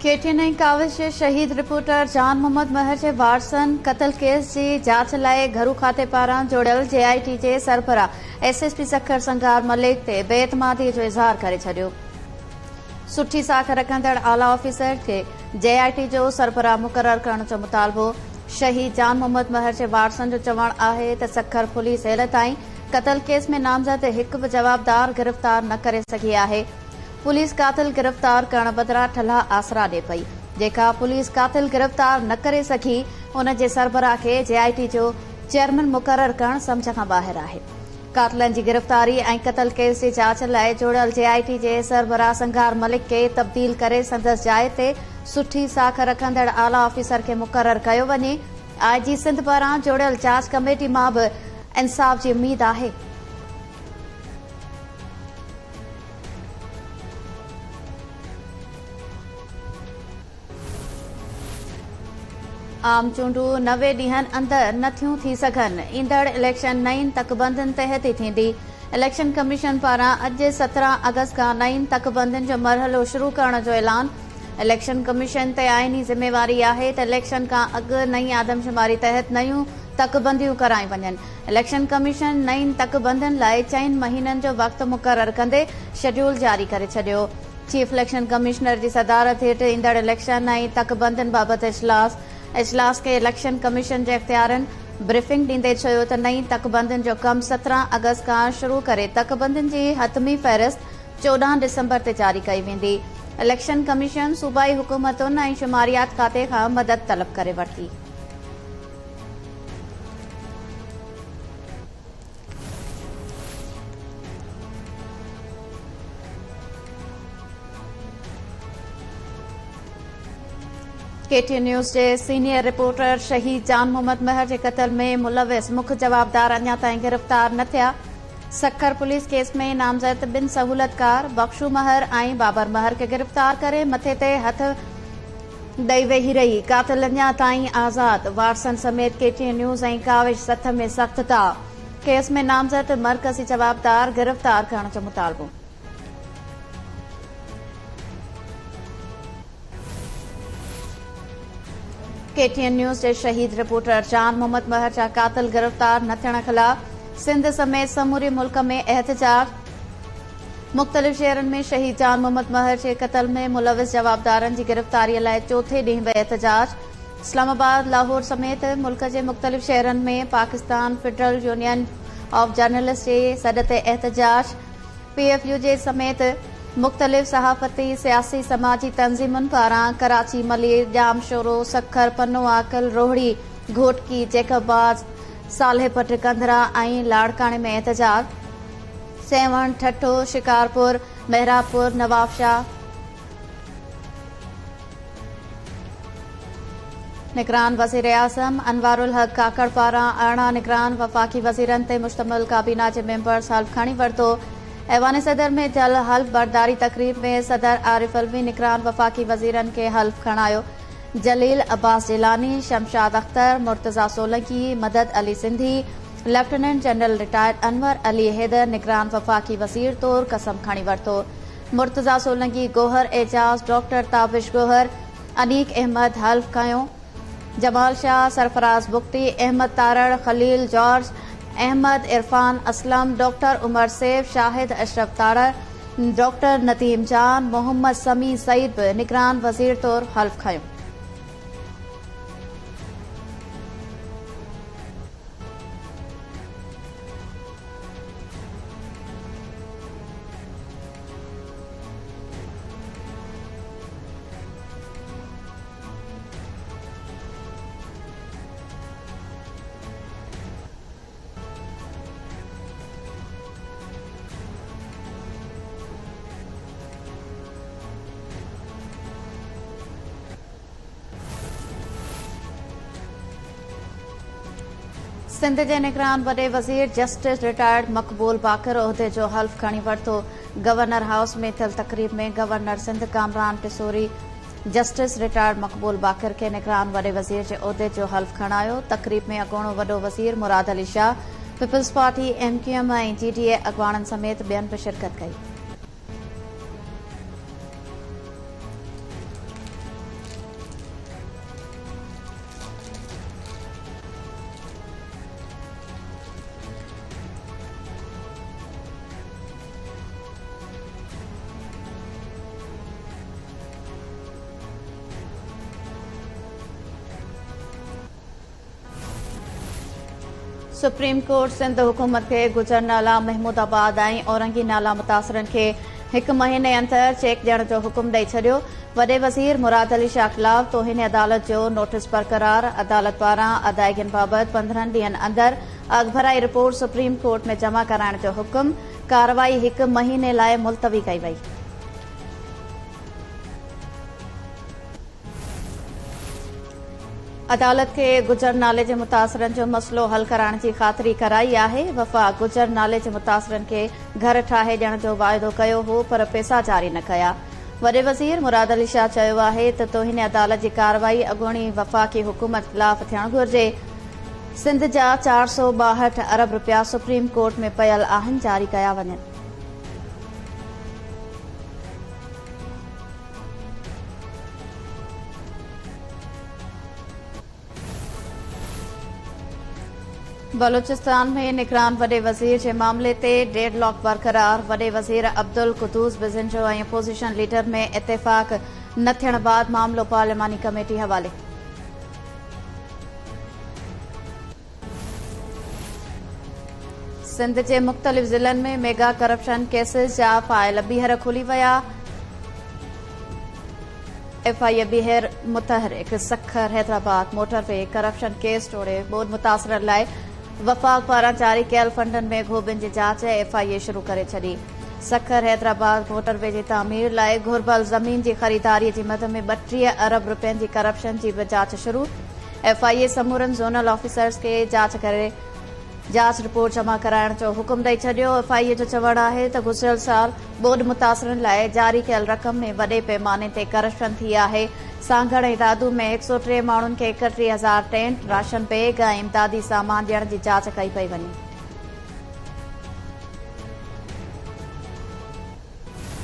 KTN Kaavish जे शहीद reporter जान मोहम्मद महर जे वारसन क़त्ल केस जी जांच लाइ घरू खाते पारां जोड़ियल JIT जे सरबराह SSP सखर संगार मलिक ते बेइतमादी जो इज़हार करे छडि॒यो। सुठी साख रखंदड़ आला ऑफिसर खे JIT जो सरबराह मुक़रर करण जो मुतालबो। शहीद जान मोहम्मद महर जे वारसन जो चवणु आहे त सखर पुलिस हेल ताईं क़त्ल केस में नामज़द हिकु बि जवाबदार गिरफ़्तार न करे सघी आहे। पुलिस कातिल गिरफ़्तार करण बदिरां ठल्हा आसरा ॾिए पई। जेका पुलिस कातिल गिरफ़्तार न करे सघी उन जे सरबराह खे JIT जो चेयरमैन मुक़रर करण सम्झ खां ॿाहिरि आहे। कातिलनि जी गिरफ़्तारी ऐं क़त्ल केस जी जांच लाइ जोड़ियल JIT जे सरबराह संगार मलिक खे तब्दील करे संदसि जाइ ते सुठी साख रखंदड़ आला ऑफिसर खे मुक़रर कयो वञे। IG सिंध पारां जोड़ियल जांच कमेटी मां बि इंसाफ़ जी उमीद आहे। आम चूंडूं 90 ॾींहनि अंदरि नथियूं थी सघनि। ईंदड़ इलेक्शन नईं तकबंदियुनि तहत ई थींदी। इलेक्शन कमीशन पारां अॼु 17 अगस्त खां नईं तकबंदियुनि जो मरहलो शुरू करण जो ऐलान। इलेक्शन कमीशन ते आईनी ज़िम्मेवारी आहे त इलेक्शन खां अॻु नईं आदमशुमारी तहत नयूं तकबंदियूं कराई वञनि। इलेक्शन कमीशन नईं तकबंदियुनि लाइ 4 महीननि जो वक़्तु मुक़रर कंदे शेड्यूल जारी करे छडि॒यो। चीफ इलेक्शन कमिश्नर जी सदारत हेठि ईंदड़ इलेक्शन ऐं तकबंदियुनि बाबति इजलास खे इलेक्शन कमीशन जे इख़्तियारनि ब्रीफिंग ॾींदे चयो त नईं तकबंदियुनि जो कमु 17 अगस्त खां शुरू करे तकबंदियुनि जी हतमी फ़हरिस्त 14 डिसंबर ते जारी कई वेंदी। इलेक्शन कमीशन सूबाई हुकूमतुनि ऐं शुमारियात खाते खां मदद तलब करे वरिती। KTN न्यूज़ जे सीनियर रिपोर्टर शहीद जान मोहम्मद महर जे क़त्ल में मुलविस मुख्य जवाबदार अञा ताईं गिरफ़्तार न थिया। सखर पुलिस केस में नामज़द 2 सहूलतकार बख्शू महर ऐं बाबर महर खे गिरफ़्तार करे मथे ते हथ ॾेई वेही रही। कातिल अञा ताईं आज़ाद। वारसन समेत KTN न्यूज़ ऐं काविश सथ में सख़्त था। केस में नामज़द मरकज़ी जवाबदार गिरफ़्तार करण जो मुतालबो। KTN न्यूज़ जे शहीद रिपोर्टर जान मोहम्मद महर जा कातिल गिरफ़्तार न थियण ख़िलाफ़ सिंध समेत समूरे मुल्क में एहतजाज। मुख़्तलिफ़ शहरनि में शहीद जान मोहम्मद महर जे क़त्ल में मुलविस जवाबदारनि जी गिरफ़्तारीअ लाइ चोथे ॾींहुं बि एहतजाज। इस्लामाबाद लाहौर समेत मुल्क जे मुख़्तलिफ़ शहरनि में Pakistan federal union of journalist जे सॾ ते एहतजाज। PFU जे समेत मुख़्तलिफ़ सहाफ़ती सियासी समाजी तंज़ीमुनि पारां कराची मलीर जाम शोरो सखर पनो आकल रोहड़ी घोटकी जैकबाज सालेहपट कंदरा ऐं लाड़काणे में एहतजाज। सेवण ठठो शिकारपुर मेहरापुर नवाबशाह निगरान वज़ीर आज़म अनवारुल हक काकड़ पारां 18 निगरान वफ़ाक़ी वज़ीरनि ते मुश्तमिल काबीना जे मेंबर्स हल्फ़ खणी वरितो। ऐवान सदर में थियल हल्फ़ बरदारी तक़रीब में सदर आरिफ अलवी निगरान वफ़ाक़ी वज़ीरनि खे हल्फ़ खणायो। जलील Abbas Jilani, Shamshad Akhtar, Murtaza Solangi, Madad Ali Sindhi, lieutenant general retired Anwar Ali Haider निगरान वफ़ाक़ी वज़ीर तौर कसम खणी वरितो। मुर्तज़ा सोलंकी, गोहर एजाज, डॉक्टर ताबिश गोहर, अनीक अहमद हल्फ़ खयो। Jamal Shah, Sarfraz Bugti, Ahmad Tarar, Khalil George, Ahmad Irfan Aslam, doctor Umar Saif, Shahid Ashraf Tarar, doctor Nadeem Jan, Mohammad समी सईद भी निगरान वज़ीर तौर हल्फ़ खयो। सिंध जे निगरान वॾे वज़ीर जस्टिस रिटायर्ड मक़बूल बाकर उहिदे जो हल्फ़ खणी वरितो। गवर्नर हाउस में थियल तक़रीब में governor Sindh Kamran Tessori justice retired Maqbool Baqar खे निगरान वॾे वज़ीर जे उहिदे जो हल्फ़ खणायो। तक़रीब में अॻूणो वॾो वज़ीर मुराद अली शाह, पीपल्स पार्टी MQM ऐं GDA अॻवाननि समेत ॿियनि बि शिरकत कई। सुप्रीम कोर्ट सिंध हुकूमत खे गुजर नाला महमूदाबाद ऐं औरंगी नाला मुतासिरनि खे 1 महीने अंदर चेक ॾियण जो हुकुम ॾेई छॾियो। वॾे वज़ीर मुराद अली शाह ख़िलाफ़ तौहीन अदालत जो नोटिस बरक़रार। अदालत पारां अदायगियुनि बाबति 15 ॾींहनि अंदर अॻभराई रिपोर्ट सुप्रीम कोर्ट में जमा कराइण जो हुकुम। कार्रवाई 1 महीने लाइ मुलतवी कई वई। अदालत खे गुजर नाले जे मुतासिरनि जो मसइलो हल कराइण जी ख़ातिरी कराई आहे। वफ़ाक़ गुजर नाले जे मुतासिरनि खे घर ठाहे ॾियण जो वाइदो कयो हो पर पैसा जारी न कया। वॾे वज़ीर मुराद अली शाह चयो आहे त तौहीन अदालत जी कार्रवाई अॻूणी वफ़ाक़ी हुकूमत ख़िलाफ़ थियणु घुरिजे। सिंध जा 462 अरब रुपया सुप्रीम कोर्ट में पयल आहिनि, जारी कया वञनि। बलूचिस्तान में निगरान वॾे वज़ीर जे मामले ते डेडलॉक बरक़रार। वॾे वज़ीर अब्दुल कुदूस बिज़िंजो ऐं अपोज़िशन लीडर में इत्तेफ़ाक़ न थियण बाद मामलो पार्लिमानी कमेटी हवाले। सिंध जे मुख़्तलिफ़ ज़िलनि में मेगा करप्शन केसिस जा फाइल ॿीहर खुली विया। एफआईए ॿीहर मुतहरिक Sukkur Hyderabad motorway corruption case टोड़े बोर्ड मुतासिरनि लाइ वफ़ाक़ पारां जारी कयल फंडनि में घोबियुनि जी जांच एफआईए शुरू करे छॾी। सखर हैदराबाद मोटरवे जी तामीर लाइ घुर्बल ज़मीन जी ख़रीदारीअ जी मद में 32 अरब रुपयनि जी करप्शन जी बि जांच शुरू। एफआईए समूरनि ज़ोनल ऑफिसर्स खे जांच रिपोर्ट जमा कराइण जो हुकुम ॾेई छॾियो। एफआईए जो चवणु आहे त गुज़िरियल साल बोर्ड मुतासिरनि लाइ जारी कयल रक़म में वॾे पैमाने ते करप्शन थी आहे। सांगड़ ऐं दादू में 103 माण्हुनि खे 31,000 टेंट, राशन बैग ऐं इमदादी सामान ॾियण जी जांच कई पई वञे।